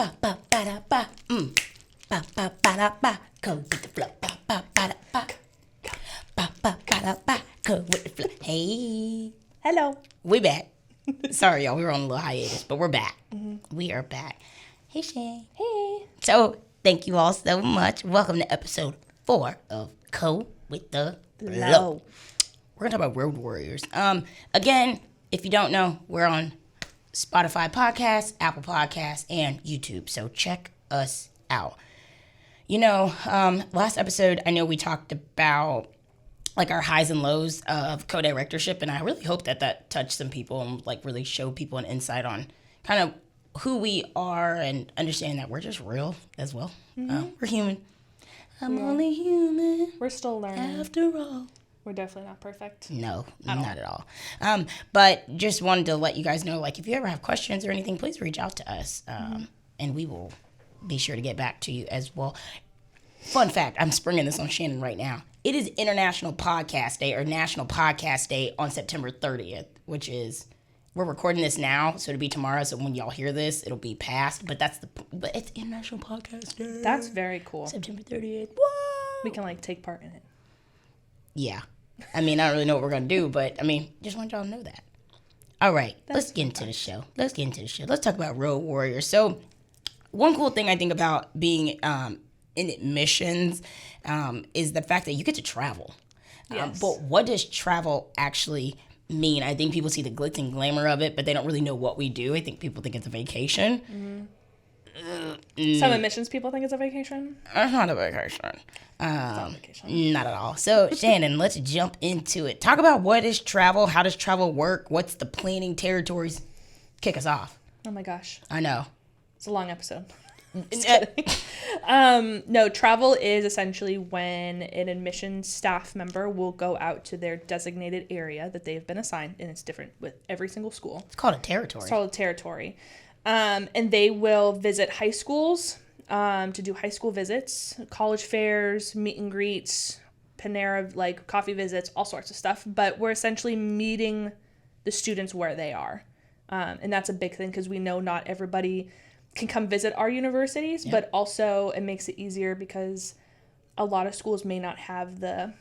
ba ba ba da ba. Ba ba ba da ba. Go with the flow. Ba ba ba da ba. Ba ba ba da ba. Go with the flow. Hey. Hello. We back. Sorry, y'all. We were on a little hiatus, but we're back. Mm-hmm. We are back. Hey, Shay. Hey. So, thank you all so much. Welcome to episode 4 of Go with the Flow. We're going to talk about Road Warriors. Again, if you don't know, we're on Spotify Podcasts, Apple Podcasts, and YouTube. So check us out. You know, last episode, I know we talked about like our highs and lows of co-directorship, and I really hope that touched some people and like really showed people an insight on kind of who we are and understand that we're just real as well. Mm-hmm. We're human. I'm only human. We're still learning. After all. We're definitely not perfect. No, not at all. But just wanted to let you guys know, like, if you ever have questions or anything, please reach out to us, and we will be sure to get back to you as well. Fun fact, I'm springing this on Shannon right now. It is International Podcast Day, or National Podcast Day, on September 30th, which is, we're recording this now, so it'll be tomorrow. So when y'all hear this, it'll be past. But but it's International Podcast Day. That's very cool. September 30th. Whoa! We can like take part in it. Yeah. I mean, I don't really know what we're going to do, but I mean, just want y'all to know that. All right, let's get into the show. Let's talk about Road Warriors. So one cool thing I think about being in admissions is the fact that you get to travel. Yes. But what does travel actually mean? I think people see the glitz and glamour of it, but they don't really know what we do. I think people think it's a vacation. Some admissions people think it's a vacation. It's not a vacation. It's not a vacation. Not at all. So, Shannon, let's jump into it. Talk about what is travel, how does travel work, what's the planning territories? Kick us off. Oh my gosh. I know. It's a long episode. No, travel is essentially when an admissions staff member will go out to their designated area that they've been assigned, and it's different with every single school. It's called a territory. It's called a territory. And they will visit high schools to do high school visits, college fairs, meet and greets, Panera, like coffee visits, all sorts of stuff. But we're essentially meeting the students where they are. And that's a big thing because we know not everybody can come visit our universities, but also it makes it easier because a lot of schools may not have the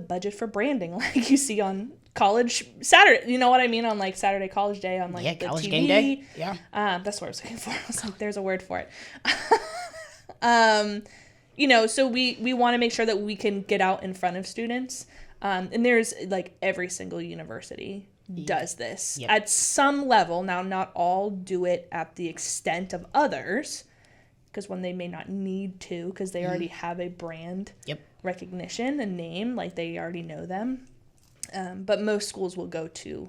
budget for branding like you see on college Saturday. You know what I mean? On like Saturday college day on like the college TV. Game day. Yeah. That's what I was looking for. I was like, there's a word for it. So we want to make sure that we can get out in front of students. And there's like every single university does this at some level. Now, not all do it at the extent of others, because when they may not need to, because they already have a brand recognition, a name, like they already know them. But most schools will go to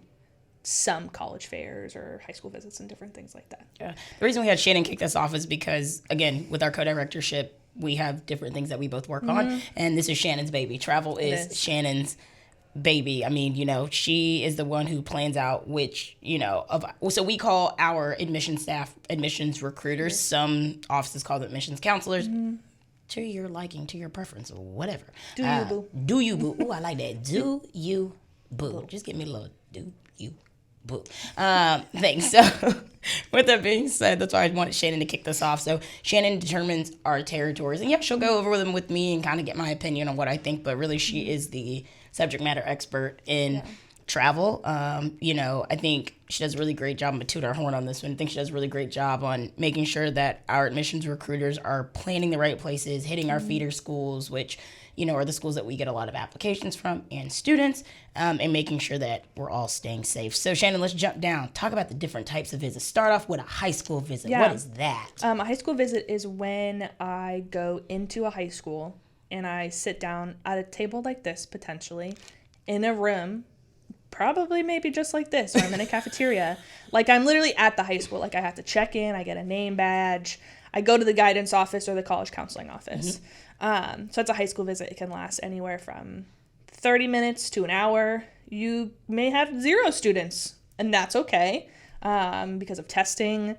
some college fairs or high school visits and different things like that. Yeah. The reason we had Shannon kick this off is because, again, with our co-directorship, we have different things that we both work on, and this is Shannon's baby. Travel is Shannon's baby. I mean, she is the one who plans out which, so we call our admission staff admissions recruiters. Mm-hmm. Some offices call them admissions counselors. Mm-hmm. To your liking, to your preference, or whatever. Do you, boo? Do you, boo? Ooh, I like that. Do you, boo? Just give me a little do you, boo. Thanks. So, with that being said, that's why I wanted Shannon to kick this off. So, Shannon determines our territories. And she'll go over them with me and kind of get my opinion on what I think. But really, she is the subject matter expert in travel. I think she does a really great job. I'm going to toot our horn on this one. I think she does a really great job on making sure that our admissions recruiters are planning the right places, hitting our feeder schools, which, are the schools that we get a lot of applications from and students, and making sure that we're all staying safe. So, Shannon, let's jump down. Talk about the different types of visits. Start off with a high school visit. Yeah. What is that? A high school visit is when I go into a high school and I sit down at a table like this, potentially, in a room, probably maybe just like this, or I'm in a cafeteria. Like, I'm literally at the high school. Like, I have to check in, I get a name badge, I go to the guidance office or the college counseling office. Mm-hmm. So it's a high school visit. It can last anywhere from 30 minutes to an hour. You may have 0 students, and that's okay, because of testing,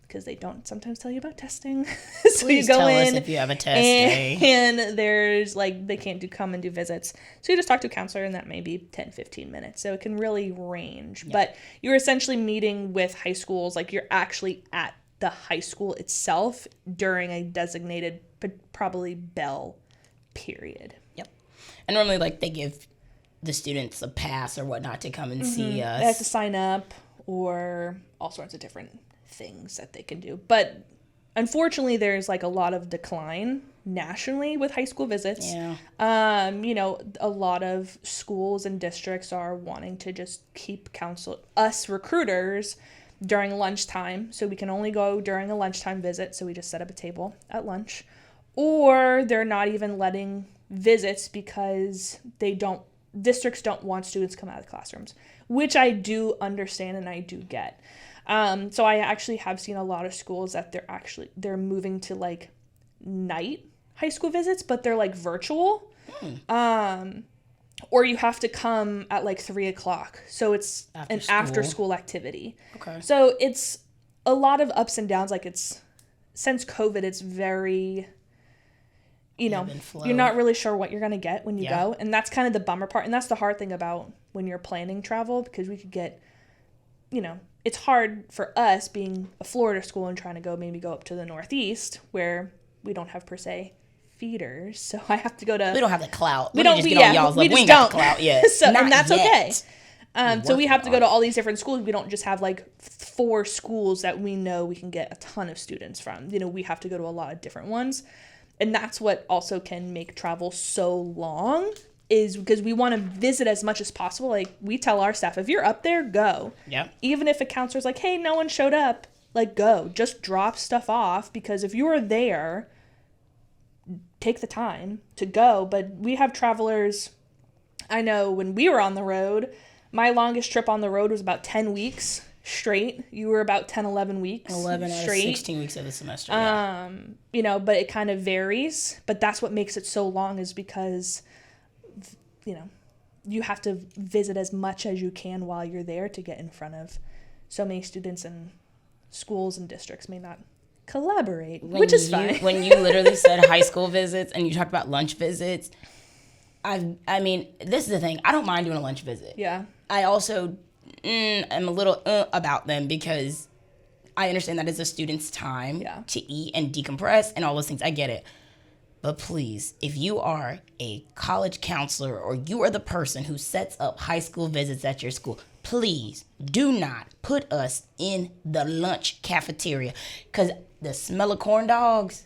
because they don't sometimes tell you about testing. So please you go tell in us if you have a test day. And there's they can't come and do visits. So you just talk to a counselor, and that may be 10, 15 minutes. So it can really range. Yeah. But you're essentially meeting with high schools, you're actually at the high school itself during a designated, probably bell period. Yep. And normally, like, they give the students a pass or whatnot to come and see us. They have to sign up or all sorts of different things that they can do. But unfortunately, there's like a lot of decline nationally with high school visits. Yeah. You know, a lot of schools and districts are wanting to just keep us recruiters during lunchtime. So we can only go during a lunchtime visit. So we just set up a table at lunch. Or they're not even letting visits because districts don't want students to come out of the classrooms, which I do understand and I do get. So I actually have seen a lot of schools that they're moving to like night high school visits, but they're like virtual. Or you have to come at like 3:00. So it's an after school activity. Okay. So it's a lot of ups and downs. Like since COVID, it's very, you're not really sure what you're going to get when you go. And that's kind of the bummer part. And that's the hard thing about when you're planning travel, because we could get, it's hard for us being a Florida school and trying to maybe go up to the Northeast where we don't have per se feeders. So I have to go to... We don't have the clout. We don't just get on y'all's we level. just We ain't got don't. the clout yet. So, and that's yet. Okay. So we have to go to all these different schools. We don't just have like 4 schools that we know we can get a ton of students from. We have to go to a lot of different ones. And that's what also can make travel so long, is because we want to visit as much as possible. Like, we tell our staff, if you're up there, go. Yeah. Even if a counselor's like, hey, no one showed up, like, go. Just drop stuff off, because if you are there, take the time to go. But we have travelers, I know when we were on the road, my longest trip on the road was about 10 weeks straight. You were about 10, 11 weeks 11 straight. out of 16 weeks of the semester. Yeah. But it kind of varies. But that's what makes it so long, is because, you have to visit as much as you can while you're there to get in front of so many students, and schools and districts may not collaborate, which is fine. When you literally said high school visits and you talked about lunch visits, I mean, this is the thing. I don't mind doing a lunch visit. Yeah. I also am a little about them, because I understand that it's a student's time to eat and decompress and all those things. I get it. But please, if you are a college counselor or you are the person who sets up high school visits at your school, please do not put us in the lunch cafeteria, because the smell of corn dogs,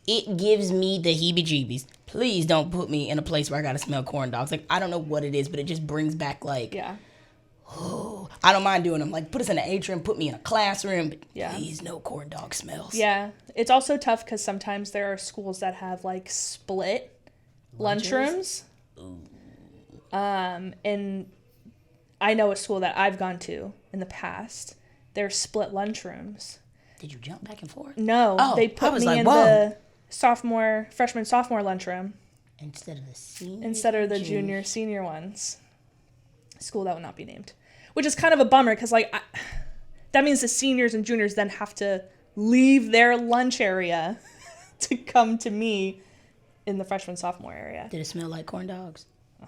it gives me the heebie-jeebies. Please don't put me in a place where I gotta smell corn dogs. Like, I don't know what it is, but it just brings back oh, I don't mind doing them. Like, put us in an atrium, put me in a classroom, but please, no corn dog smells. Yeah. It's also tough because sometimes there are schools that have like split lunchrooms. And I know a school that I've gone to in the past, there's split lunchrooms. Did you jump back and forth? No, they put me in the freshman, sophomore lunchroom. Instead of the senior. Instead of the junior, senior ones. School that would not be named. Which is kind of a bummer, because that means the seniors and juniors then have to leave their lunch area to come to me in the freshman, sophomore area. Did it smell like corn dogs? I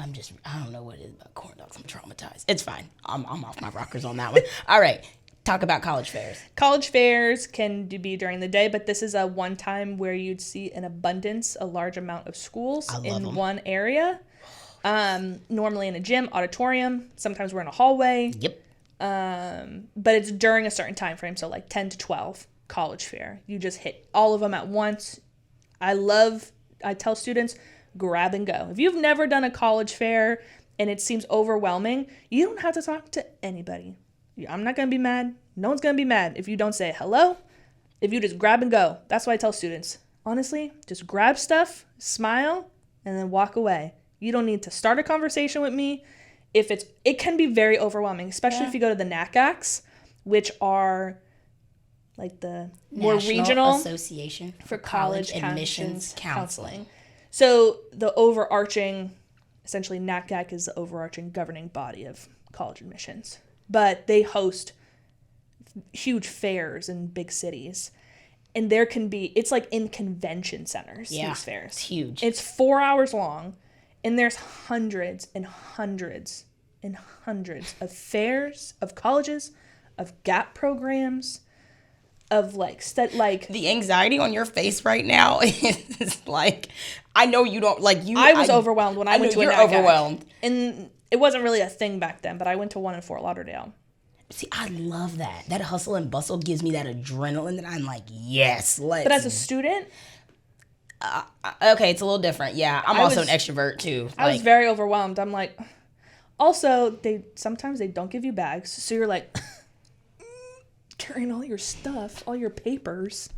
don't know. I don't know what it is about corn dogs. I'm traumatized. It's fine. I'm off my rockers on that one. All right. Talk about college fairs. College fairs can be during the day, but this is a one time where you'd see an abundance, a large amount of schools in one area. Normally in a gym, auditorium. Sometimes we're in a hallway. Yep. But it's during a certain time frame, so like 10 to 12 college fair. You just hit all of them at once. I tell students, grab and go. If you've never done a college fair and it seems overwhelming, you don't have to talk to anybody. I'm not going to be mad. No one's going to be mad if you don't say hello. If you just grab and go. That's what I tell students. Honestly, just grab stuff, smile, and then walk away. You don't need to start a conversation with me. It can be very overwhelming, especially if you go to the NACACs, which are like the more regional Association for College Admissions Counseling. So the overarching, essentially NACAC is the overarching governing body of college admissions. But they host huge fairs in big cities. And it's like in convention centers, these fairs. It's huge. It's 4 hours long. And there's hundreds and hundreds and hundreds of fairs, of colleges, of gap programs. of like the anxiety on your face right now is like, I know you don't like you. I was overwhelmed when I went to a you're NAGAC. overwhelmed, and it wasn't really a thing back then, but I went to one in Fort Lauderdale. See, I love that. That hustle and bustle gives me that adrenaline that I'm like, yes, let's. But as a student, okay, it's a little different. Yeah, I'm also an extrovert too. I was very overwhelmed. I'm like, also sometimes they don't give you bags, so you're like carrying all your stuff, all your papers.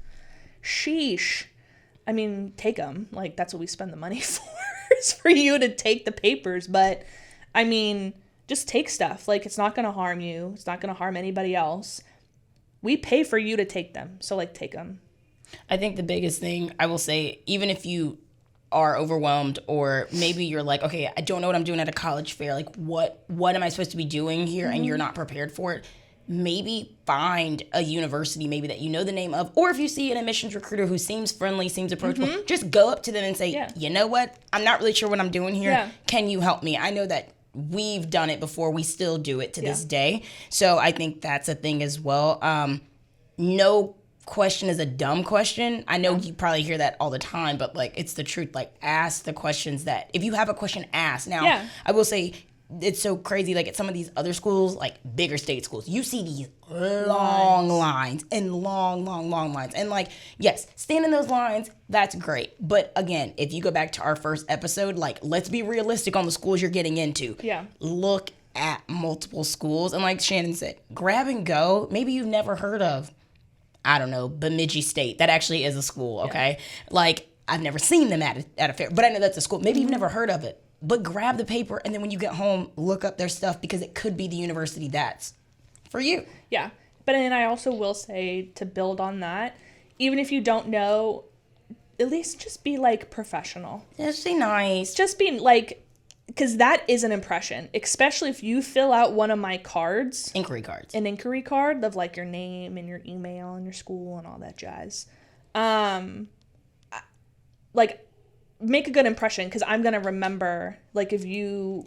Sheesh. I mean, take them. Like, that's what we spend the money for, is for you to take the papers. But I mean, just take stuff. Like, it's not going to harm you. It's not going to harm anybody else. We pay for you to take them. So, like, take them. I think the biggest thing I will say, even if you are overwhelmed or maybe you're like, okay, I don't know what I'm doing at a college fair. Like, what am I supposed to be doing here? And you're not prepared for it. Maybe find a university maybe that you know the name of. Or if you see an admissions recruiter who seems friendly, seems approachable, just go up to them and say, you know what? I'm not really sure what I'm doing here. Yeah. Can you help me? I know that we've done it before. We still do it to this day. So I think that's a thing as well. No question is a dumb question. I know you probably hear that all the time, but like, it's the truth. Like, ask the questions that, if you have a question, ask. Now, I will say, it's so crazy. Like, at some of these other schools, like bigger state schools, you see these long lines and long lines. And like, yes, stand in those lines. That's great. But again, if you go back to our first episode, like, let's be realistic on the schools you're getting into. Yeah. Look at multiple schools. And like Shannon said, grab and go. Maybe you've never heard of, I don't know, Bemidji State. That actually is a school, okay? Like, I've never seen them at a fair, but I know that's a school. Maybe you've never heard of it. But grab the paper, and then when you get home, look up their stuff, because it could be the university that's for you. Yeah. But then I also will say, to build on that, even if you don't know, at least just be, like, professional. Just be nice. Just be, like, because that is an impression, especially if you fill out one of my cards. Inquiry cards. An inquiry card of, like, your name and your email and your school and all that jazz. Like, make a good impression, because I'm going to remember, like, if you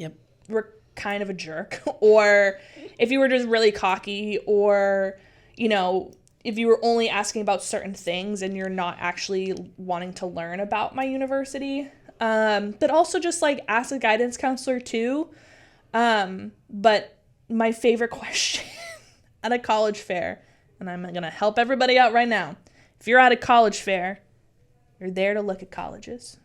were kind of a jerk, or if you were just really cocky, or, you know, if you were only asking about certain things and you're not actually wanting to learn about my university. But also just, like, ask a guidance counselor too. But my favorite question at a college fair, and I'm going to help everybody out right now. If you're at a college fair, you're there to look at colleges.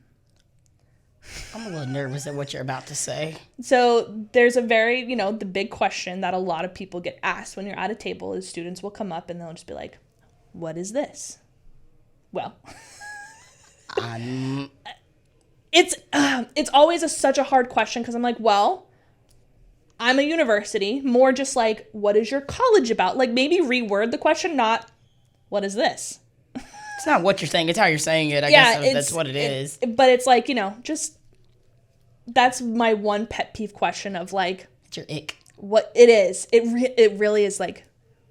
I'm a little nervous at what you're about to say. So there's a very, you know, the big question that a lot of people get asked when you're at a table is students will come up and they'll just be like, what is this? Well, it's always such a hard question, because I'm like, well, I'm a university, more just like, what is your college about? Like, maybe reword the question, not, what is this? It's not what you're saying, it's how you're saying it. I guess that's what it is. But it's like, you know, just, that's my one pet peeve question of, like, it's your ick. What it is. It really is like,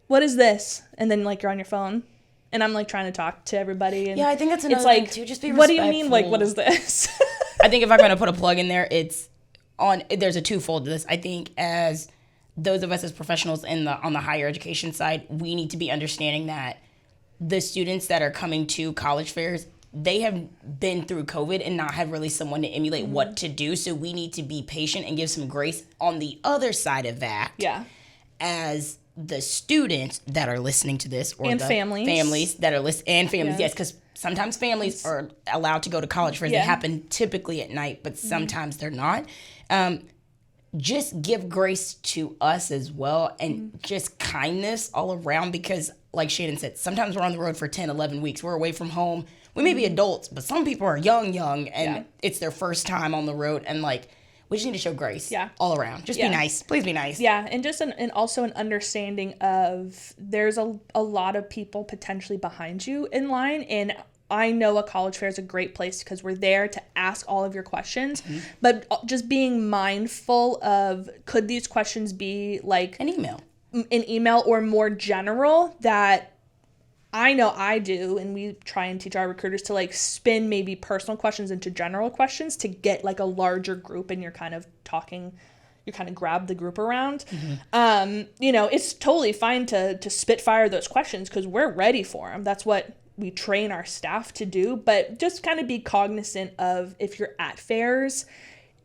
what is this? And then, like, you're on your phone, and I'm, like, trying to talk to everybody. And yeah, I think that's another thing too. Just be respectful. What do you mean, like, what is this? I think if I'm going to put a plug in there, there's a twofold to this. I think as those of us as professionals on the higher education side, we need to be understanding that the students that are coming to college fairs, they have been through COVID and not have really someone to emulate what to do. So we need to be patient and give some grace on the other side of that. Yeah. As the students that are listening to this, or and the families that are listening, and families, yes, because sometimes families are allowed to go to college fairs. They happen typically at night, but sometimes they're not. Just give grace to us as well, and just kindness all around, because like Shannon said, sometimes we're on the road for 10, 11 weeks. We're away from home. We may be adults, but some people are young, and it's their first time on the road, and like, we just need to show grace all around. Just be nice. Please be nice. Yeah, and just and also an understanding of there's a lot of people potentially behind you in line, and I know a college fair is a great place because we're there to ask all of your questions, but just being mindful of, could these questions be like an email or more general, that I know I do, and we try and teach our recruiters to, like, spin maybe personal questions into general questions to get, like, a larger group, and you're kind of talking, you kind of grab the group around. You know, it's totally fine to spitfire those questions because we're ready for them. That's what we train our staff to do. But just kind of be cognizant of, if you're at fairs,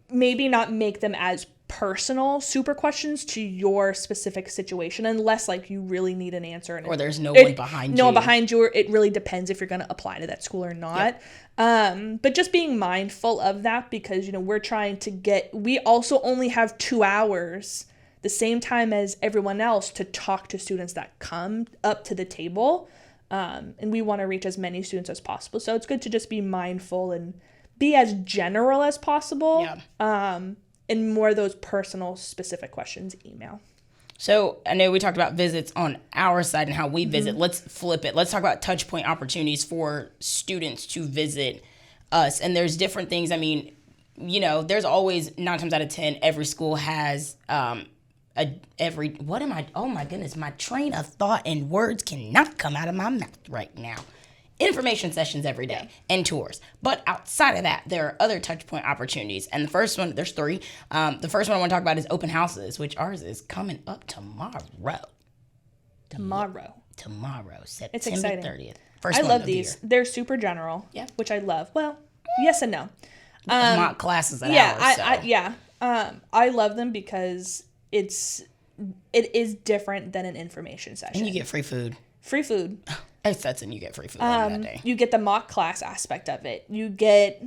maybe not make them as personal super questions to your specific situation, unless like you really need an answer, or there's no one behind you. No one behind you, or it really depends if you're going to apply to that school or not. But just being mindful of that, because, you know, we're trying to we also only have 2 hours, the same time as everyone else, to talk to students that come up to the table. And we want to reach as many students as possible. So it's good to just be mindful and be as general as possible. And more of those personal, specific questions, email. So I know we talked about visits on our side and how we visit. Let's flip it. Let's talk about touch point opportunities for students to visit us. And there's different things. I mean, you know, there's always 9 times out of 10, every school has oh my goodness, my train of thought and words cannot come out of my mouth right now. Information sessions every day and tours. But outside of that, there are other touch point opportunities. And the first one, there's 3. The first one I want to talk about is open houses, which ours is coming up tomorrow. Tomorrow, September 30th. I love these. They're super general, which I love. Well, yes and no. Mock classes at ours. I love them because it is different than an information session. And you get free food. You get free food on that day. You get the mock class aspect of it. You get,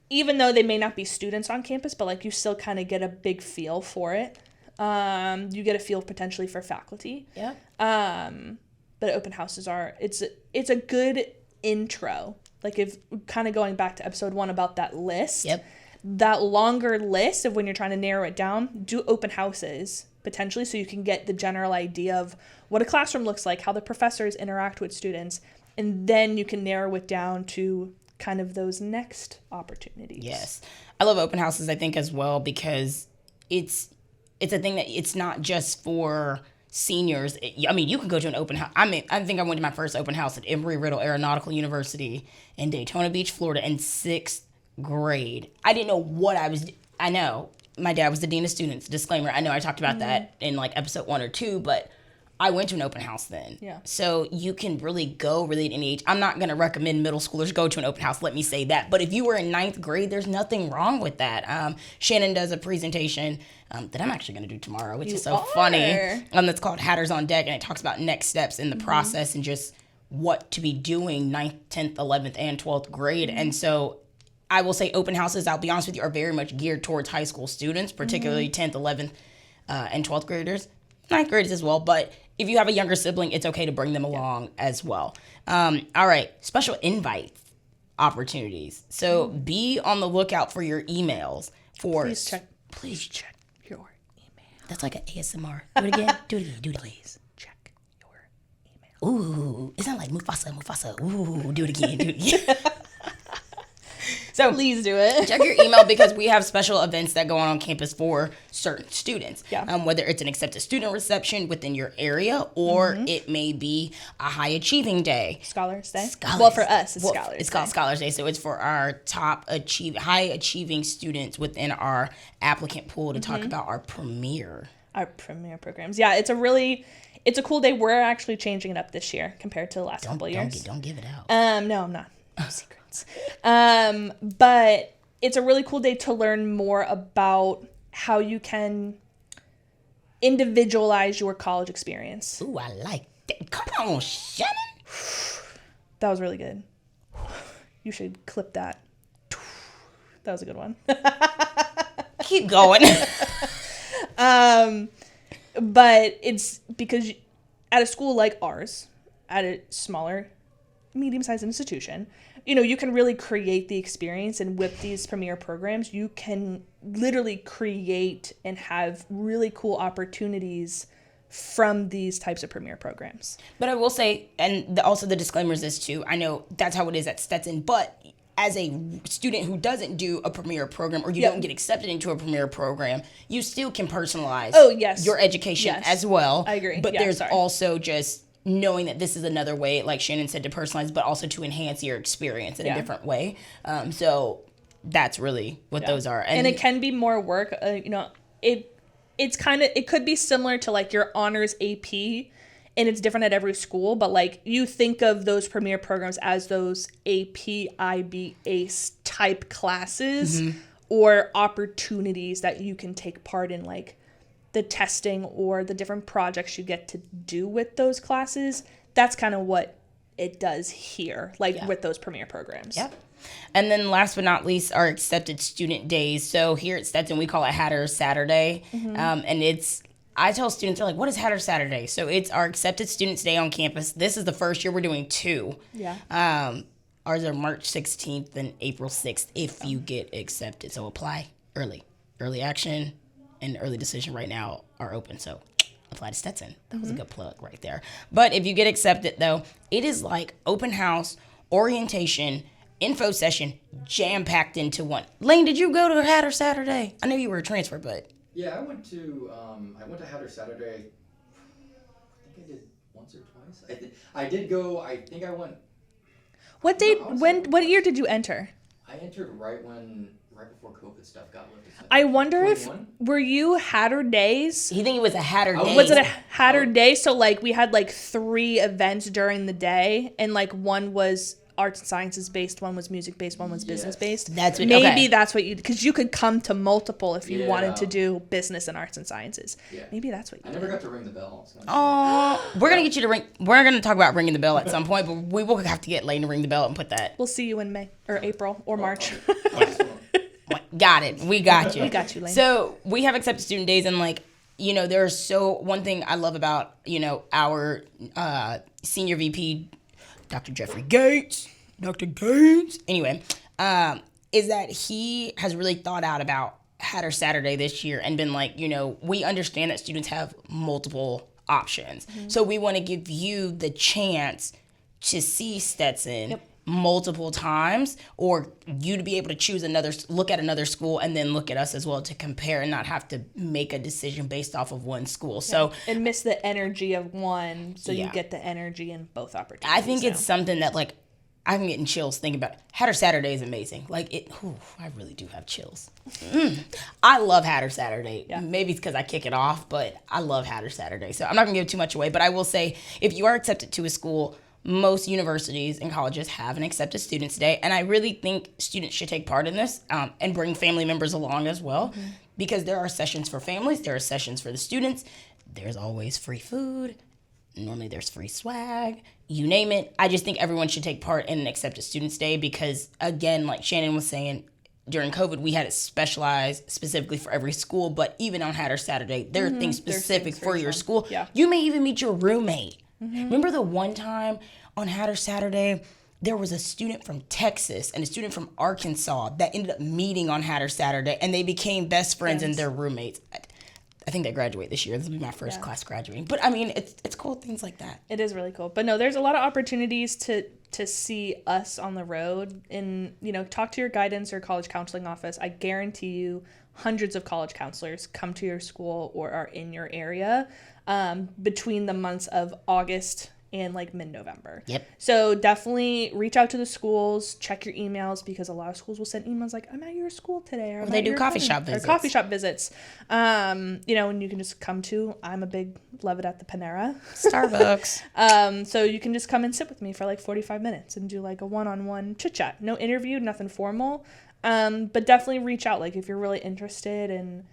even though they may not be students on campus, but like you still kind of get a big feel for it. You get a feel potentially for faculty. Yeah. But open houses it's a good intro. Like, if kind of going back to episode 1 about that list. Yep. That longer list of when you're trying to narrow it down, do open houses potentially, so you can get the general idea of what a classroom looks like, how the professors interact with students, and then you can narrow it down to kind of those next opportunities. Yes. I love open houses, I think, as well, because it's a thing that it's not just for seniors. I mean, you can go to an open house. I think I went to my first open house at Embry-Riddle Aeronautical University in Daytona Beach, Florida, in 6th grade. I didn't know what I know. My dad was the dean of students. Disclaimer, I know I talked about that in like episode 1 or 2, but I went to an open house then. Yeah. So you can really go at any age. I'm not going to recommend middle schoolers go to an open house, let me say that. But if you were in 9th grade, there's nothing wrong with that. Shannon does a presentation that I'm actually going to do tomorrow, which is so funny. That's called Hatters on Deck, and it talks about next steps in the process and just what to be doing 9th, 10th, 11th, and 12th grade. And so I will say open houses, I'll be honest with you, are very much geared towards high school students, particularly 10th, 11th, and 12th graders. 9th graders as well, but if you have a younger sibling, it's okay to bring them along as well. All right, special invite opportunities. So be on the lookout for your emails. Please check your email. That's like an ASMR. Do it again. Do it again. Please check your email. Ooh, it's not like Mufasa. Ooh, do it again. So please do it. Check your email, because we have special events that go on campus for certain students. Yeah. Whether it's an accepted student reception within your area, or it may be a high achieving day. Scholars Day. Well, for us, it's Scholars Day. It's called Scholars Day, so it's for our high achieving students within our applicant pool to talk about our premier programs. Yeah, it's a cool day. We're actually changing it up this year compared to the last couple of years. Don't give it out. No, I'm not. No secrets. But it's a really cool day to learn more about how you can individualize your college experience. Ooh, I like that. Come on, Shannon. That was really good. You should clip that. That was a good one. Keep going. But it's because at a school like ours, at a smaller, medium-sized institution, you can really create the experience. And with these premier programs, you can literally create and have really cool opportunities from these types of premier programs. But I will say, and also the disclaimer is this too, I know that's how it is at Stetson, but as a student who doesn't do a premier program, or you don't get accepted into a premier program, you still can personalize your education as well. I agree. But there's also just knowing that this is another way, like Shannon said, to personalize, but also to enhance your experience in a different way. So that's really what those are. And it can be more work. it could be similar to like your honors AP, and it's different at every school, but like you think of those premier programs as those AP, IB, ACE type classes or opportunities that you can take part in, like the testing or the different projects you get to do with those classes. That's kind of what it does here, like with those premier programs. Yep. And then last but not least, our accepted student days. So here at Stetson, we call it Hatter Saturday. And I tell students, they're like, what is Hatter Saturday? So it's our accepted students day on campus. This is the first year we're doing 2. Yeah. Ours are March 16th and April 6th if you get accepted. So apply early. Early action and early decision right now are open. So apply to Stetson. That was a good plug right there. But if you get accepted, though, it is like open house, orientation, info session, jam-packed into one. Lane, did you go to Hatter Saturday? I know you were a transfer, but... Yeah, I went to Hatter Saturday. I think I did once or twice. I did go. I think I went. What date? What year did you enter? I entered right before COVID stuff got lifted. I wonder 21? if were you Hatter Days? You think it was a Hatter Day? Was it a Hatter Day? So like we had like 3 events during the day, and like one was arts and sciences based, one was music based, one was business based. That's what, maybe that's what you, because you could come to multiple if you wanted to do business and arts and sciences. Yeah. Maybe that's what you I never got to ring the bell. So we're gonna get you to ring. We're gonna talk about ringing the bell at some point, but we will have to get Lane to ring the bell and put that. We'll see you in May or April or March. Got it. We got you. We got you, Lane. So we have accepted student days, and like, you know, there's one thing I love about, you know, our senior VP, Dr. Jeffrey Gates. Anyway, is that he has really thought out about Hatter Saturday this year and been like, you know, we understand that students have multiple options. So we want to give you the chance to see Stetson multiple times, or you to be able to choose look at another school and then look at us as well to compare and not have to make a decision based off of one school. So and miss the energy of one, so you get the energy in both opportunities. I think it's something that like, I'm getting chills thinking about it. Hatter Saturday is amazing. Like I really do have chills. I love Hatter Saturday. Yeah. Maybe it's because I kick it off, but I love Hatter Saturday. So I'm not gonna give too much away, but I will say if you are accepted to a school, most universities and colleges have an accepted students day, and I really think students should take part in this and bring family members along as well, because there are sessions for families, there are sessions for the students. There's always free food. Normally there's free swag, you name it. I just think everyone should take part in an accepted students day because, again, like Shannon was saying, during COVID, we had it specialized specifically for every school, but even on Hatter Saturday, there are things specific for your school. Yeah. You may even meet your roommate. Remember the one time on Hatter Saturday, there was a student from Texas and a student from Arkansas that ended up meeting on Hatter Saturday, and they became best friends and their roommates. I think they graduate this year. This will be my first class graduating. But I mean, it's cool things like that. It is really cool. But no, there's a lot of opportunities to see us on the road and, you know, talk to your guidance or college counseling office. I guarantee you hundreds of college counselors come to your school or are in your area between the months of August and like mid-November. Yep. So definitely reach out to the schools, check your emails, because a lot of schools will send emails like, I'm at your school today. Or they do coffee shop visits. Or coffee shop visits. You know, and you can just come to, I'm a big love it at the Panera. Starbucks. So you can just come and sit with me for like 45 minutes and do like a one-on-one chit chat. No interview, nothing formal. But definitely reach out, like if you're really interested, and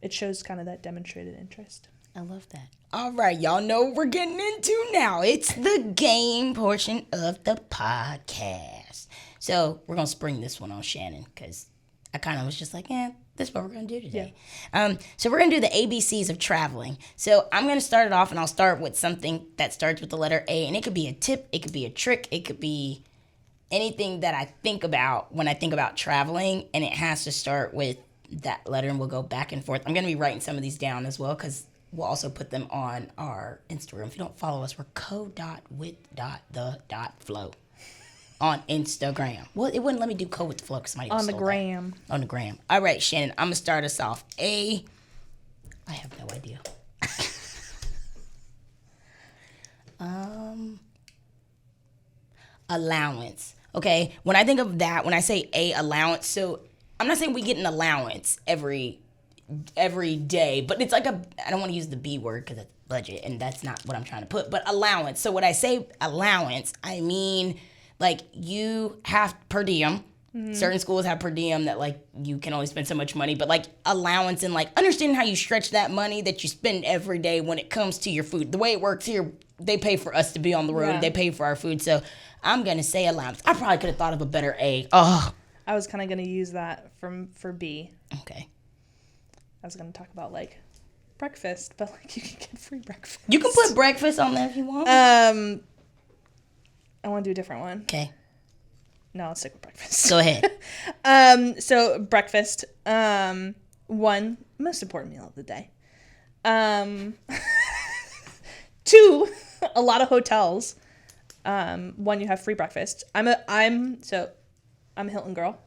it shows kind of that demonstrated interest. I love that. All right, y'all know what we're getting into now. It's the game portion of the podcast. So we're going to spring this one on Shannon because I kind of was just like, this is what we're going to do today. Yeah. So we're going to do the ABCs of traveling. So I'm going to start it off, and I'll start with something that starts with the letter A. And it could be a tip, it could be a trick, it could be anything that I think about when I think about traveling, and it has to start with that letter, and we'll go back and forth. I'm going to be writing some of these down as well because we'll also put them on our Instagram. If you don't follow us, we're co.with.the.flow on Instagram. Well, it wouldn't let me do co with the flow because somebody on the gram. That. On the gram. All right, Shannon, I'm going to start us off. I have no idea. Allowance. Okay, when I think of that, when I say allowance, so I'm not saying we get an allowance every every day, but it's like I don't want to use the B word because it's budget, and that's not what I'm trying to put, but allowance. So when I say allowance, I mean like you have per diem. Certain schools have per diem that like you can only spend so much money, but like allowance and like understanding how you stretch that money that you spend every day when it comes to your food. The way it works here, they pay for us to be on the road. Yeah. They pay for our food. So I'm going to say allowance. I probably could have thought of a better A. Oh, I was kind of going to use that for B. okay. I was going to talk about like breakfast, but like you can get free breakfast. You can put breakfast on there if you want. I want to do a different one. Okay. No, I'll stick with breakfast. Go ahead. So breakfast, one most important meal of the day. 2, a lot of hotels. One, you have free breakfast. I'm a Hilton girl.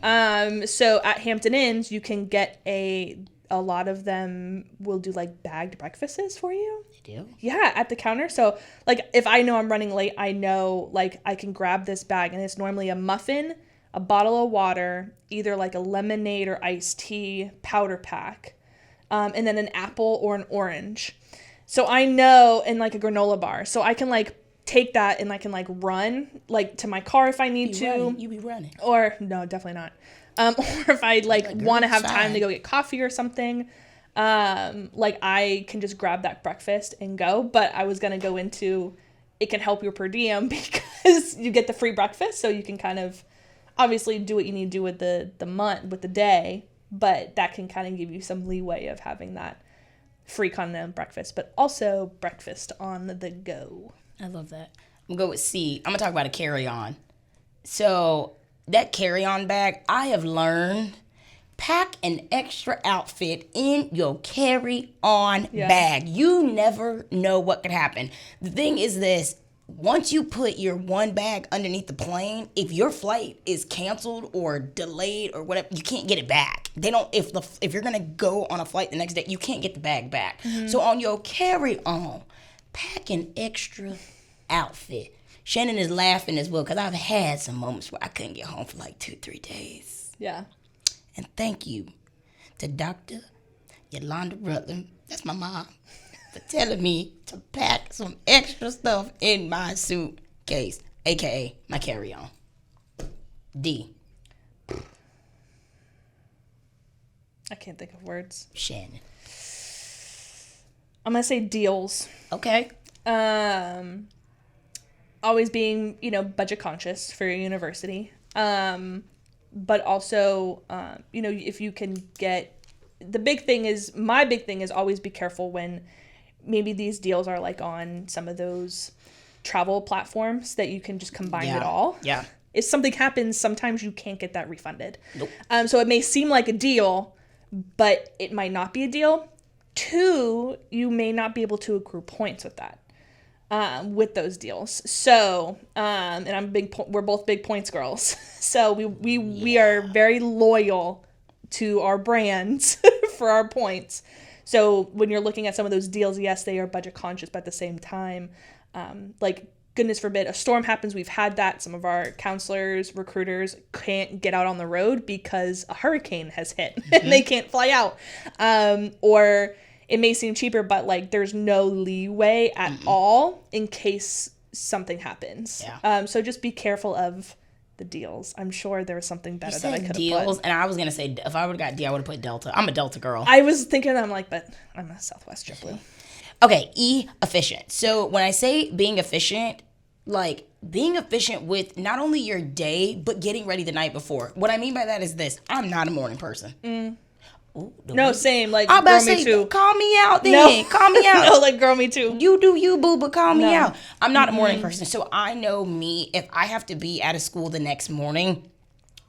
So at Hampton Inns, you can get a lot of them will do like bagged breakfasts for you. They do? Yeah, at the counter. So like if I know I'm running late, I know like I can grab this bag, and it's normally a muffin, a bottle of water, either like a lemonade or iced tea powder pack, and then an apple or an orange. So I know, and like a granola bar. So I can like take that and I can like run like to my car if I need to. You be running. Or no, definitely not. Or if I like want to have time to go get coffee or something, like I can just grab that breakfast and go. But I was gonna go into it can help your per diem because you get the free breakfast, so you can kind of obviously do what you need to do with the month with the day, but that can kind of give you some leeway of having that free continental breakfast, but also breakfast on the go. I love that. I'm gonna go with C. I'm gonna talk about a carry-on. So that carry-on bag, I have learned, pack an extra outfit in your carry-on bag. You never know what could happen. The thing is this, once you put your one bag underneath the plane, if your flight is canceled or delayed or whatever, you can't get it back. They don't, if you're gonna go on a flight the next day, you can't get the bag back. So on your carry-on, pack an extra outfit. Shannon is laughing as well because I've had some moments where I couldn't get home for like 2-3 days. Yeah. And thank you to Dr. Yolanda Rutland, that's my mom, for telling me to pack some extra stuff in my suitcase, aka my carry-on. D. I can't think of words. Shannon. I'm gonna say deals. Okay. Always being, budget conscious for your university. But also, if you can get, my big thing is always be careful when maybe these deals are like on some of those travel platforms that you can just combine it all. Yeah. If something happens, sometimes you can't get that refunded. Nope. So it may seem like a deal, but it might not be a deal. 2, you may not be able to accrue points with that. With those deals. So, and we're both big points girls. So we are very loyal to our brands for our points. So when you're looking at some of those deals, yes, they are budget conscious, but at the same time, like goodness forbid, a storm happens. We've had that. Some of our counselors, recruiters can't get out on the road because a hurricane has hit and they can't fly out. Or it may seem cheaper, but like there's no leeway at all in case something happens. Yeah. So just be careful of the deals. I'm sure there was something better that I could have deals, put. and I was gonna say if I would have got D, I would have put Delta. I'm a Delta girl. I was thinking, I'm like, but I'm a Southwest JetBlue. Okay, E, efficient. So when I say being efficient, like being efficient with not only your day, but getting ready the night before. What I mean by that is this: I'm not a morning person. Ooh, No, same. Like, I'm about girl, to me say, too. call me out then. No. Call me out. No, like, girl, me too. You do you, boo, but call me No. out. I'm not a morning person. So I know me, if I have to be at a school the next morning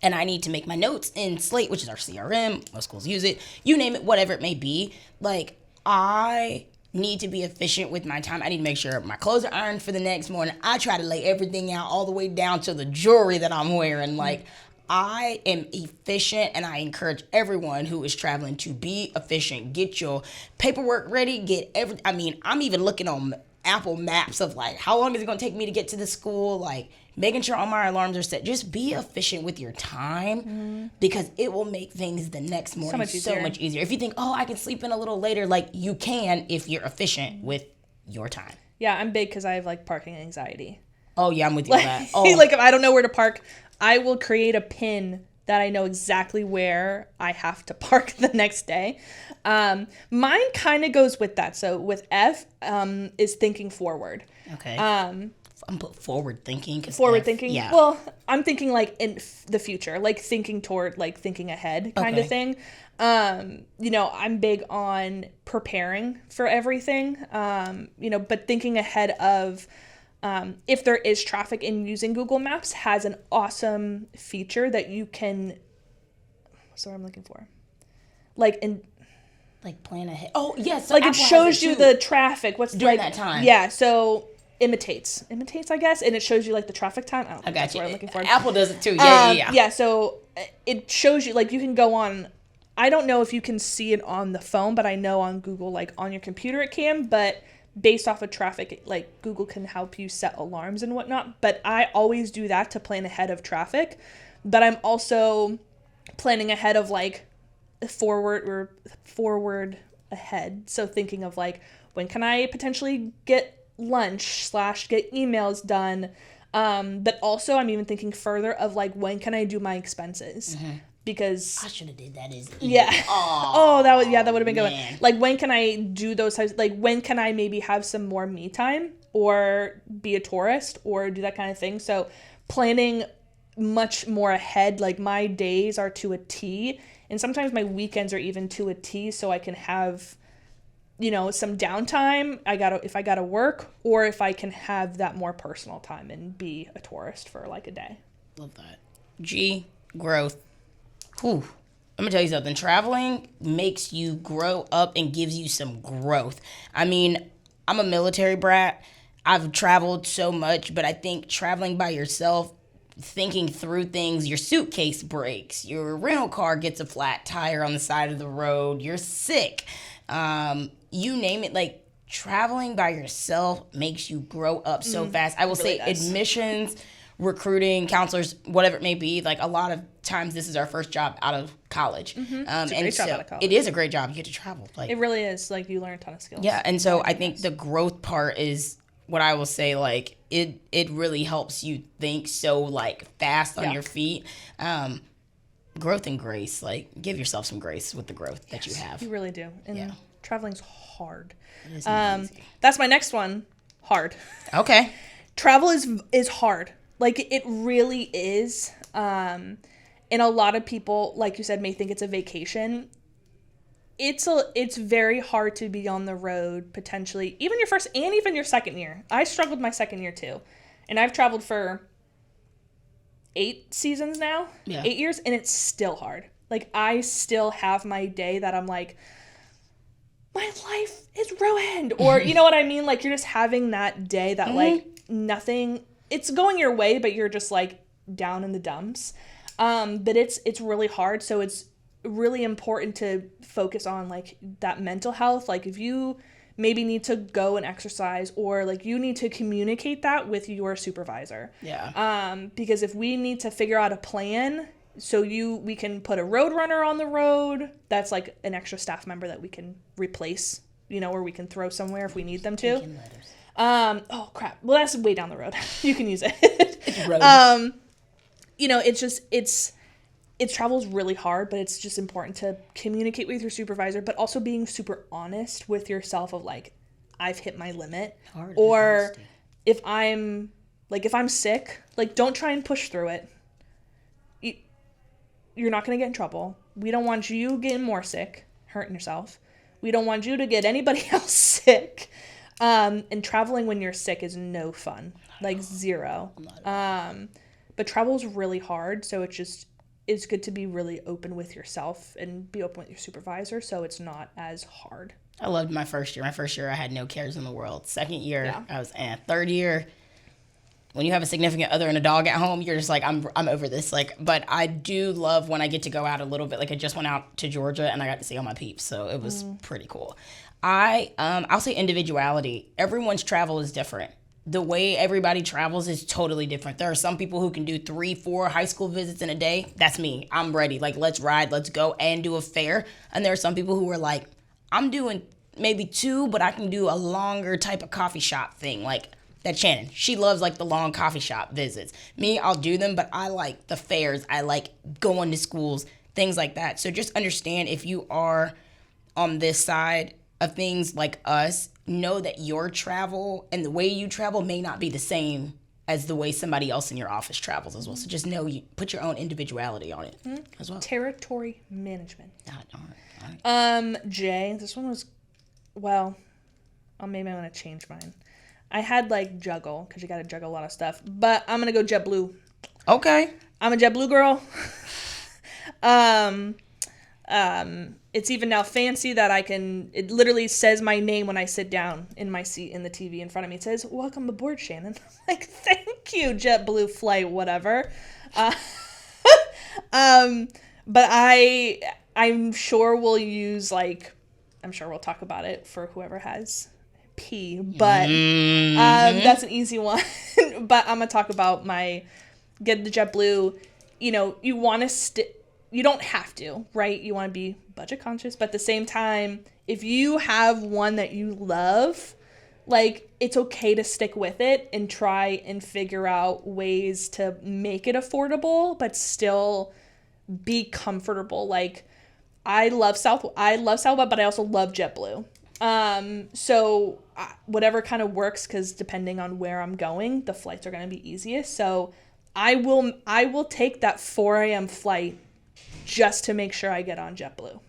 and I need to make my notes in Slate, which is our CRM, most schools use it, you name it, whatever it may be, like, I need to be efficient with my time. I need to make sure my clothes are ironed for the next morning. I try to lay everything out all the way down to the jewelry that I'm wearing. Like, I am efficient, and I encourage everyone who is traveling to be efficient. Get your paperwork ready. I'm even looking on Apple Maps of like, how long is it going to take me to get to the school? Like, making sure all my alarms are set. Just be efficient with your time because it will make things the next morning so much easier. If you think, oh, I can sleep in a little later, like you can if you're efficient with your time. Yeah, I'm big because I have like parking anxiety. Oh, yeah, I'm with you on that. Oh. Like if I don't know where to park, I will create a pin that I know exactly where I have to park the next day. Mine kind of goes with that. So with F is thinking forward. Okay. I'm forward thinking. Forward thinking? Yeah. Well, I'm thinking like in the future, like thinking toward, like thinking ahead kind of thing. You know, I'm big on preparing for everything, you know, but thinking ahead of if there is traffic, and using Google Maps has an awesome feature that you can, what's the word I'm looking for? Like plan ahead. Oh, yes. So like it shows you the traffic. What's during like, that time. Yeah, so imitates, I guess, and it shows you like the traffic time. I got you. What I'm looking for. Apple does it too. Yeah. Yeah, so it shows you, like you can go on, I don't know if you can see it on the phone, but I know on Google, like on your computer it can, but based off of traffic, like Google can help you set alarms and whatnot. But I always do that to plan ahead of traffic. But I'm also planning ahead of like forward ahead. So thinking of like, when can I potentially get lunch / get emails done? But also I'm even thinking further of like, when can I do my expenses? Because I should have did that as yeah. Oh, that would have been good. Man. Like, when can I do those types? Like, when can I maybe have some more me time, or be a tourist, or do that kind of thing? So planning much more ahead. Like, my days are to a T, and sometimes my weekends are even to a T, so I can have, you know, some downtime. If I gotta work, or if I can have that more personal time and be a tourist for like a day. Love that. G, growth. Whew. I'm gonna tell you something. Traveling makes you grow up and gives you some growth. I mean, I'm a military brat. I've traveled so much, but I think traveling by yourself, thinking through things, your suitcase breaks, your rental car gets a flat tire on the side of the road, you're sick, you name it, like traveling by yourself makes you grow up so fast. I will say admissions, recruiting, counselors, whatever it may be, like a lot of times this is our first job out of college. It's a great job out of college. It is a great job. You get to travel. Like, it really is. Like, you learn a ton of skills. Yeah, and so I think the growth part is what I will say, like, it really helps you think so, like, fast on your feet. Growth and grace. Like, give yourself some grace with the growth that you have. You really do. And traveling's hard. It is not easy. That's my next one. Hard. Okay. Travel is hard. Like, it really is. And a lot of people, like you said, may think it's a vacation. It's very hard to be on the road, potentially, even your first and even your second year. I struggled my second year too. And I've traveled for 8 seasons now, 8 years, and it's still hard. Like, I still have my day that I'm like, my life is ruined. Or, you know what I mean? Like, you're just having that day that, like, nothing, it's going your way, but you're just, like, down in the dumps. But it's really hard. So it's really important to focus on, like, that mental health. Like, if you maybe need to go and exercise, or like you need to communicate that with your supervisor. Because if we need to figure out a plan, so we can put a road runner on the road, that's like an extra staff member that we can replace, you know, or we can throw somewhere if we need them to. Oh crap. Well, that's way down the road. You can use it. You know, travel's really hard, but it's just important to communicate with your supervisor, but also being super honest with yourself of like, I've hit my limit. Or if I'm sick, like, don't try and push through it. You're not going to get in trouble. We don't want you getting more sick, hurting yourself. We don't want you to get anybody else sick. And traveling when you're sick is no fun. Like, zero. But travel's really hard, so it's good to be really open with yourself and be open with your supervisor, so it's not as hard. I loved my first year. My first year, I had no cares in the world. Second year, I was third year, when you have a significant other and a dog at home, you're just like, I'm over this. Like, but I do love when I get to go out a little bit. Like I just went out to Georgia and I got to see all my peeps, so it was pretty cool. I'll say individuality. Everyone's travel is different. The way everybody travels is totally different. There are some people who can do 3-4 high school visits in a day. That's me. I'm ready. Like, let's ride, let's go and do a fair. And there are some people who are like, I'm doing maybe 2, but I can do a longer type of coffee shop thing. Like that Shannon. She loves like the long coffee shop visits. Me, I'll do them, but I like the fairs. I like going to schools, things like that. So just understand, if you are on this side of things like us, know that your travel and the way you travel may not be the same as the way somebody else in your office travels as well. So just know, you put your own individuality on it as well. Territory management. All right. Jay, this one was, well, maybe I'm going to change mine. I had like juggle, because you got to juggle a lot of stuff, but I'm going to go JetBlue. Okay. I'm a JetBlue girl. It's even now fancy that it literally says my name when I sit down in my seat in the TV in front of me. It says, "Welcome aboard, Shannon." Like, thank you, JetBlue flight, whatever. But I'm sure we'll use, like, I'm sure we'll talk about it for whoever has P, but that's an easy one. But I'm going to talk about get the JetBlue. You know, you want to you don't have to, right? You want to be budget conscious, but at the same time, if you have one that you love, like, it's okay to stick with it and try and figure out ways to make it affordable, but still be comfortable. Like, I love Southwest, but I also love JetBlue. So whatever kind of works, because depending on where I'm going, the flights are going to be easiest. So I will take that 4 a.m. flight just to make sure I get on JetBlue.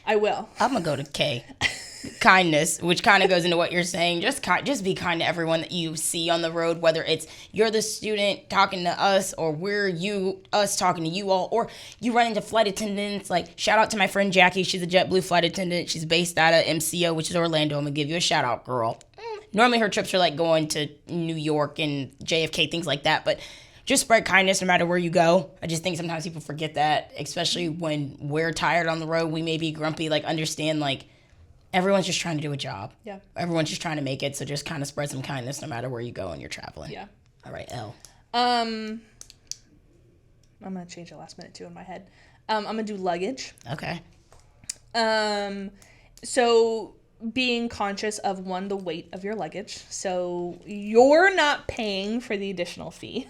I will. I'm going to go to K. Kindness, which kind of goes into what you're saying. Just be kind to everyone that you see on the road, whether it's you're the student talking to us, or us talking to you all, or you run into flight attendants. Like, shout out to my friend Jackie. She's a JetBlue flight attendant. She's based out of MCO, which is Orlando. I'm going to give you a shout out, girl. Normally her trips are like going to New York and JFK, things like that, but just spread kindness no matter where you go. I just think sometimes people forget that, especially when we're tired on the road. We may be grumpy. Like, understand, like, everyone's just trying to do a job. Yeah. Everyone's just trying to make it. So just kind of spread some kindness no matter where you go and you're traveling. Yeah. All right, L. I'm going to change it last minute too in my head. I'm going to do luggage. Okay. So being conscious of, the weight of your luggage. So you're not paying for the additional fee.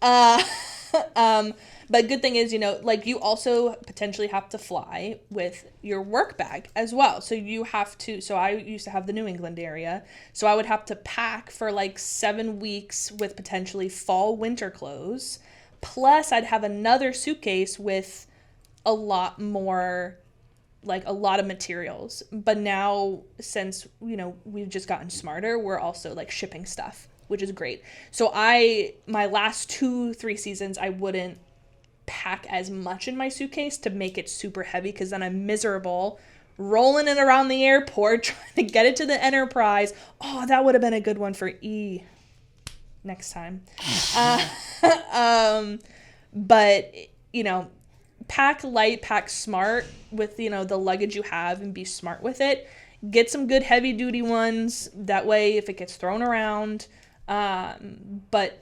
But good thing is, like, you also potentially have to fly with your work bag as well. So I used to have the New England area. So I would have to pack for like 7 weeks with potentially fall winter clothes. Plus I'd have another suitcase with a lot more, like a lot of materials. But now, since, we've just gotten smarter, we're also like shipping stuff, which is great. So my last 2-3 seasons, I wouldn't pack as much in my suitcase to make it super heavy, because then I'm miserable rolling it around the airport trying to get it to the Enterprise. Oh, that would have been a good one for E next time. But pack light, pack smart with the luggage you have, and be smart with it. Get some good heavy duty ones, that way if it gets thrown around, but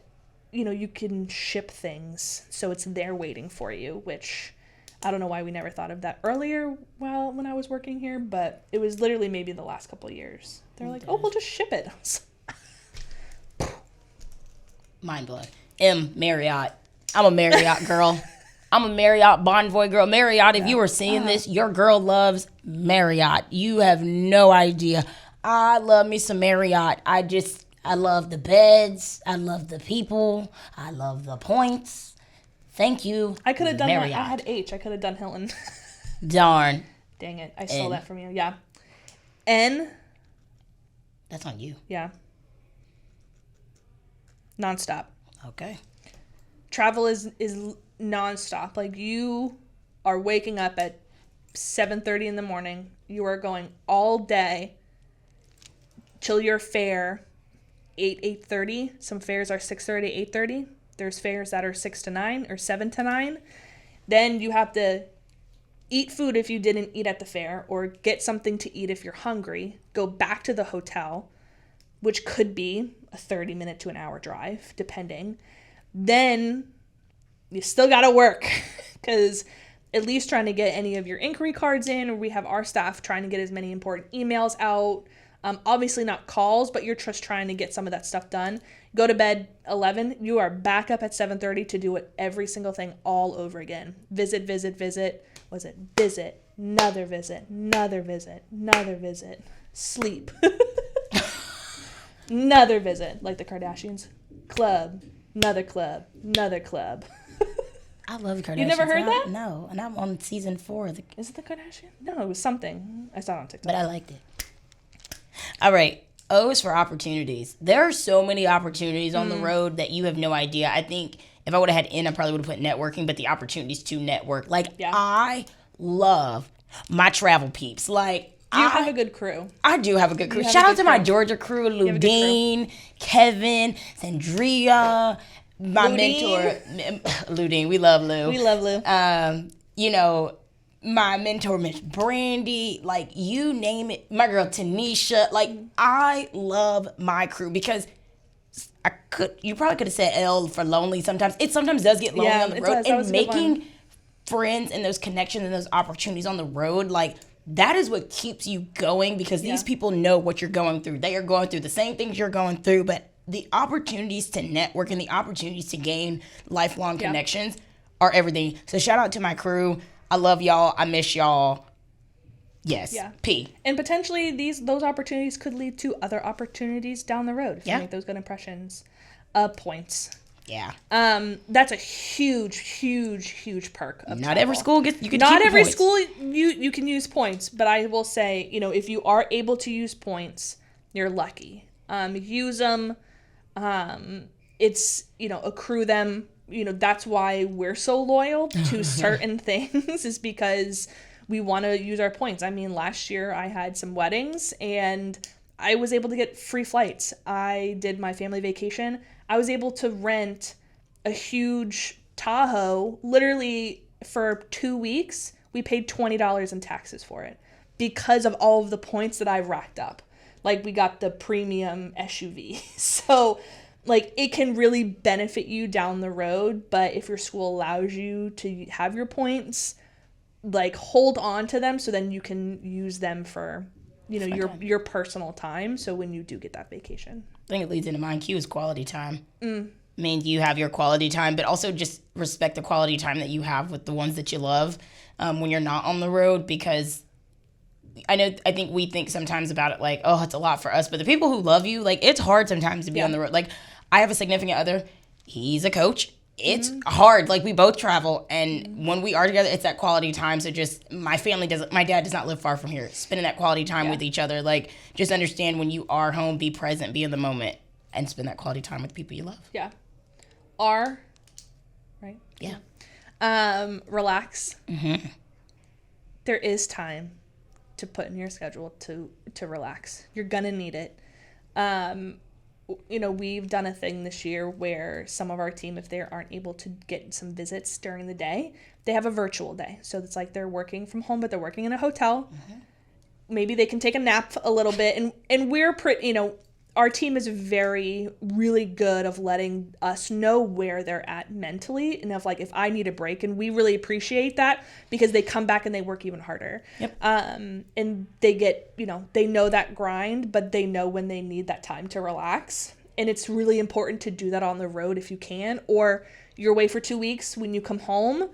you can ship things so it's there waiting for you, which I don't know why we never thought of that earlier when I was working here, but it was literally maybe the last couple of years. They're like, oh, we'll just ship it. Mind blown. M, Marriott. I'm a Marriott girl. I'm a Marriott Bonvoy girl. Marriott, if you were seeing this, your girl loves Marriott. You have no idea. I love me some Marriott. I love the beds. I love the people. I love the points. Thank you. I could have done Marriott. that. I had H. I could have done Hilton. Darn. Dang it. I stole that from you. Yeah. N. That's on you. Yeah. Nonstop. Okay. Travel is nonstop. Like, you are waking up at 7:30 in the morning. You are going all day till your fare 8:30. Some fairs are 6:30, 8:30. There's fairs that are 6 to 9 or 7 to 9. Then you have to eat food if you didn't eat at the fair, or get something to eat if you're hungry. Go back to the hotel, which could be a 30-minute to an hour drive, depending. Then you still got to work, because at least trying to get any of your inquiry cards in, or we have our staff trying to get as many important emails out. Obviously not calls, but you're just trying to get some of that stuff done. Go to bed 11. You are back up at 7:30 to do it, every single thing all over again. Visit. Was it visit? Another visit. Another visit. Another visit. Sleep. Another visit, like the Kardashians. Club. Another club. Another club. I love the Kardashians. You never heard that? No, and I'm on season 4. Is it the Kardashian? No, it was something. I saw it on TikTok. But I liked it. All right. O's for opportunities. There are so many opportunities on the road that you have no idea. I think if I would have had I probably would have put networking, but the opportunities to network. I love my travel peeps. Do you have a good crew? I do have a good crew. Shout out to my Georgia crew, Ludine, Kevin, Sandria, my mentor, Ludine. We love Lou. We love Lou. My mentor, Miss Brandy, you name it. My girl, Tanisha. I love my crew because you probably could have said L for lonely sometimes. It sometimes does get lonely on the road. And making friends and those connections and those opportunities on the road, that is what keeps you going, because these people know what you're going through. They are going through the same things you're going through, but the opportunities to network and the opportunities to gain lifelong connections are everything. So shout out to my crew. I love y'all. I miss y'all. Yes. Yeah. P. And potentially those opportunities could lead to other opportunities down the road if you make those good impressions. Points. Yeah. That's a huge perk of Not every school you can Not keep every points. school you can use points, but I will say, if you are able to use points, you're lucky. Use them. It's, accrue them. That's why we're so loyal to certain things, is because we want to use our points. I mean, last year I had some weddings and I was able to get free flights. I did my family vacation. I was able to rent a huge Tahoe literally for 2 weeks. We paid $20 in taxes for it because of all of the points that I racked up. We got the premium SUV. So it can really benefit you down the road, but if your school allows you to have your points, hold on to them so then you can use them for, your personal time. So when you do get that vacation. I think it leads into mine. Q is quality time. I mean, you have your quality time, but also just respect the quality time that you have with the ones that you love when you're not on the road, because I think we think sometimes about it it's a lot for us, but the people who love you, it's hard sometimes to be on the road. I have a significant other. He's a coach. It's hard. We both travel, and when we are together, it's that quality time. So just my dad does not live far from here. Spending that quality time with each other. Just understand when you are home, be present, be in the moment, and spend that quality time with people you love. Yeah. R, right? Yeah. Relax. Mm-hmm. There is time to put in your schedule to relax. You're gonna need it. We've done a thing this year where some of our team, if they aren't able to get some visits during the day, they have a virtual day. So it's they're working from home, but they're working in a hotel. Mm-hmm. Maybe they can take a nap a little bit. And we're pretty, our team is really good of letting us know where they're at mentally, and if I need a break, and we really appreciate that because they come back and they work even harder. Yep. And they get, they know that grind, but they know when they need that time to relax. And it's really important to do that on the road if you can, or you're away for 2 weeks. When you come home,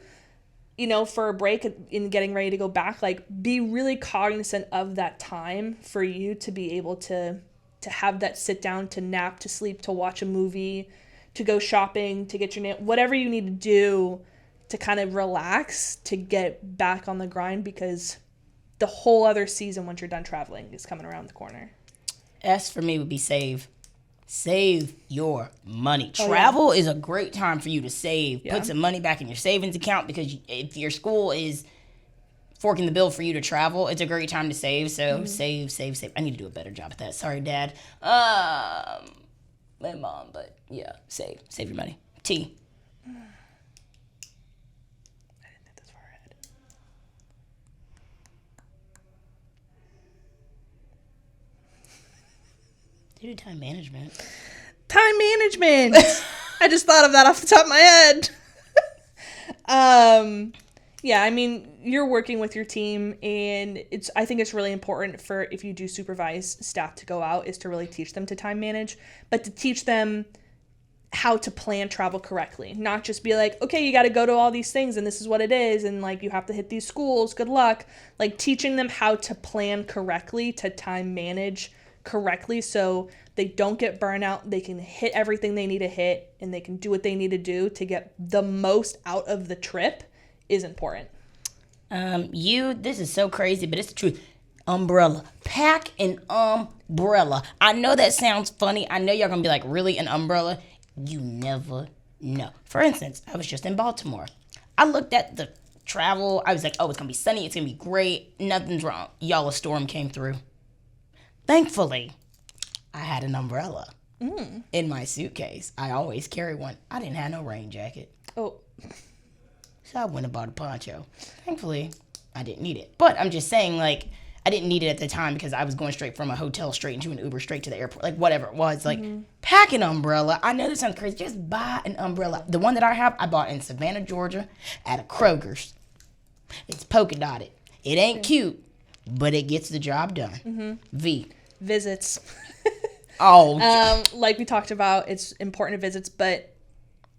for a break and getting ready to go back, be really cognizant of that time for you to be able to have that sit down, to nap, to sleep, to watch a movie, to go shopping, to get your whatever you need to do to kind of relax, to get back on the grind, because the whole other season once you're done traveling is coming around the corner. S for me would be save. Save your money. Travel is a great time for you to save. Yeah. Put some money back in your savings account, because if your school is forking the bill for you to travel, it's a great time to save. So save. I need to do a better job at that. Sorry, Dad. and mom, but yeah, save your money. T. I didn't think this far ahead. Do time management. Time management. I just thought of that off the top of my head. Yeah, I mean, you're working with your team, and I think it's really important for, if you do supervise staff to go out, is to really teach them to time manage, but to teach them how to plan travel correctly. Not just be like, okay, you got to go to all these things and this is what it is, and like you have to hit these schools, good luck. Like teaching them how to plan correctly, to time manage correctly, so they don't get burnout, they can hit everything they need to hit, and they can do what they need to do to get the most out of the trip, is important. This is so crazy, but it's the truth. Umbrella. Pack an umbrella. I know that sounds funny. I know y'all gonna be like, really, an umbrella? You never know. For instance, I was just in Baltimore. I looked at the travel. I was like, oh, it's gonna be sunny. It's gonna be great. Nothing's wrong. Y'all, a storm came through. Thankfully, I had an umbrella in my suitcase. I always carry one. I didn't have no rain jacket. Oh. So I went and bought a poncho. Thankfully, I didn't need it. But I'm just saying, like, I didn't need it at the time because I was going straight from a hotel straight into an Uber straight to the airport. Like, whatever it was. Like, pack an umbrella. I know this sounds crazy. Just buy an umbrella. The one that I have, I bought in Savannah, Georgia at a Kroger's. It's polka dotted. It ain't cute, but it gets the job done. V. Visits. Like we talked about, it's important to visits, but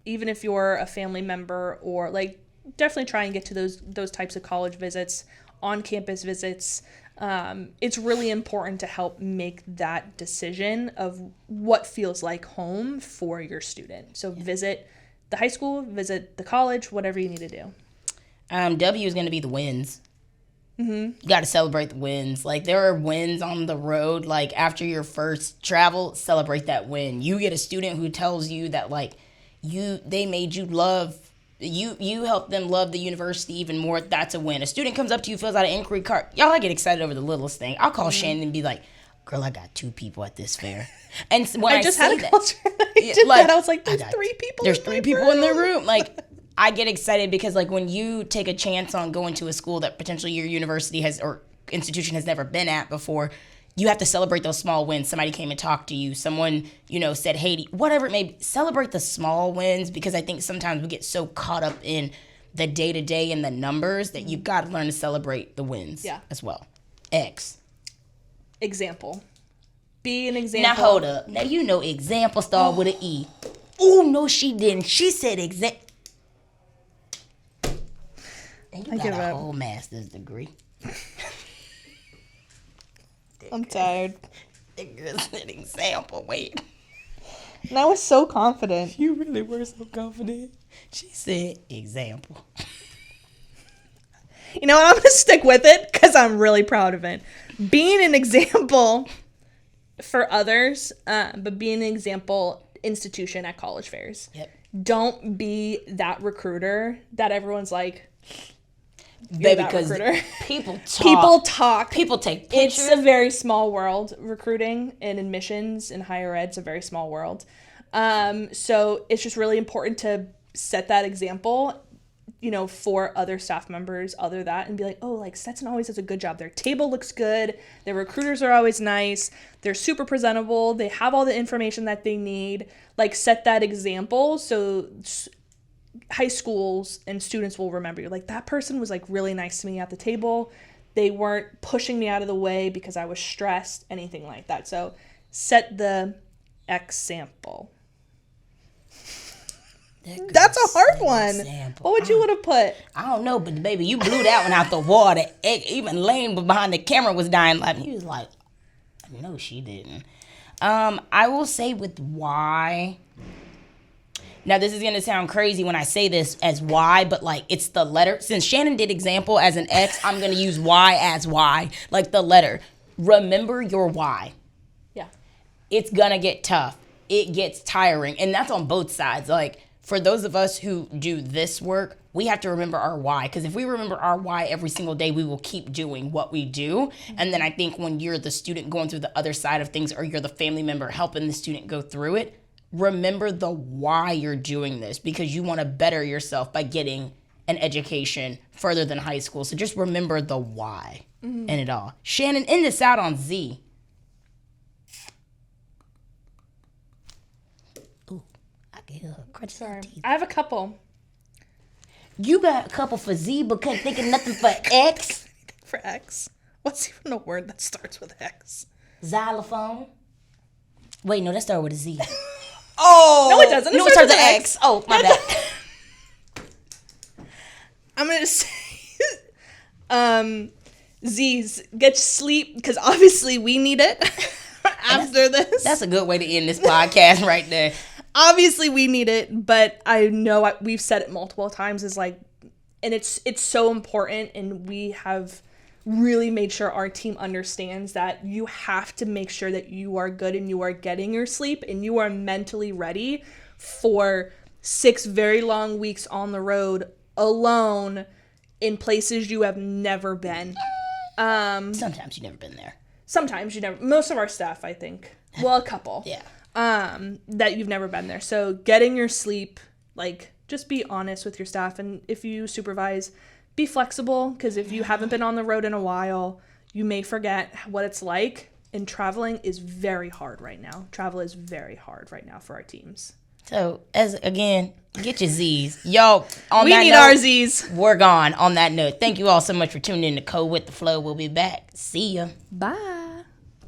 even if you're a family member, or like, definitely try and get to those types of college visits, on-campus visits. It's really important to help make that decision of what feels like home for your student. So visit the high school, visit the college, whatever you need to do. W is going to be the wins. You got to celebrate the wins. Like, there are wins on the road. Like, after your first travel, celebrate that win. You get a student who tells you that, like, they made you love, you helped them love the university even more. That's a win. A student comes up to you, fills out an inquiry card. Y'all, I get excited over the littlest thing. I'll call Shannon and be like, girl, I got 2 people at this fair. And when I just had a culture. I was like, there's 3 people. There's 3 people in the room. Like, I get excited because, like, when you take a chance on going to a school that potentially your university has or institution has never been at before, you have to celebrate those small wins. Somebody came and talked to you. Someone, said, hey, whatever it may be. Celebrate the small wins, because I think sometimes we get so caught up in the day-to-day and the numbers that you've got to learn to celebrate the wins as well. X. Example. Be an example. Now, hold up. Now, example start with an E. Oh, no, she didn't. She said example. And you got a whole master's degree. I'm tired. It's an example. Wait. And I was so confident. You really were so confident. She said example. You know what? I'm going to stick with it because I'm really proud of it. Being an example for others, but being an example institution at college fairs. Yep. Don't be that recruiter that everyone's like, baby, because people talk. People take pictures. It's a very small world. Recruiting and admissions in higher ed's a very small world. So it's just really important to set that example, for other staff members, and be like, oh, like Stetson always does a good job. Their table looks good. Their recruiters are always nice. They're super presentable. They have all the information that they need. Like, set that example so high schools and students will remember you. Like, that person was like really nice to me at the table. They weren't pushing me out of the way because I was stressed, anything like that. So set the example. That's a hard one. What would you would have put? I don't know, but baby, you blew that one out the water. Even Lane behind the camera was dying laughing. He was like, no, she didn't. I will say with Y. Now, this is going to sound crazy when I say this as Y, but, like, it's the letter. Since Shannon did example as an X, I'm going to use Y as Y, like the letter. Remember your why. Yeah. It's going to get tough. It gets tiring, and that's on both sides. Like, for those of us who do this work, we have to remember our why, because if we remember our why every single day, we will keep doing what we do. And then I think when you're the student going through the other side of things, or you're the family member helping the student go through it, remember the why you're doing this, because you want to better yourself by getting an education further than high school. So just remember the why in it all. Shannon, end this out on Z. Ooh, I can hear her crunching her Sorry. teeth. I have a couple. You got a couple for Z, but can't think of nothing for X. For X. What's even a word that starts with X? Xylophone. Wait, no, that started with a Z. Oh! No, it doesn't. No, it starts with X. Oh, my bad. I'm going to say, Z's, get sleep, because obviously we need it after this. That's a good way to end this podcast right there. Obviously we need it, but I know we've said it multiple times, is like, and it's so important, and we have really made sure our team understands that you have to make sure that you are good and you are getting your sleep and you are mentally ready for 6 very long weeks on the road alone in places you have never been. Sometimes you've never been there. Sometimes you never, most of our staff, I think, well, a couple. Yeah. That you've never been there. So getting your sleep, like, just be honest with your staff. And if you supervise, be flexible, because if you haven't been on the road in a while, you may forget what it's like. And traveling is very hard right now. Travel is very hard right now for our teams. So, again, get your Z's. Y'all, on We that need note, our Z's. we're gone on that note. Thank you all so much for tuning in to Code with the Flow. We'll be back. See ya. Bye.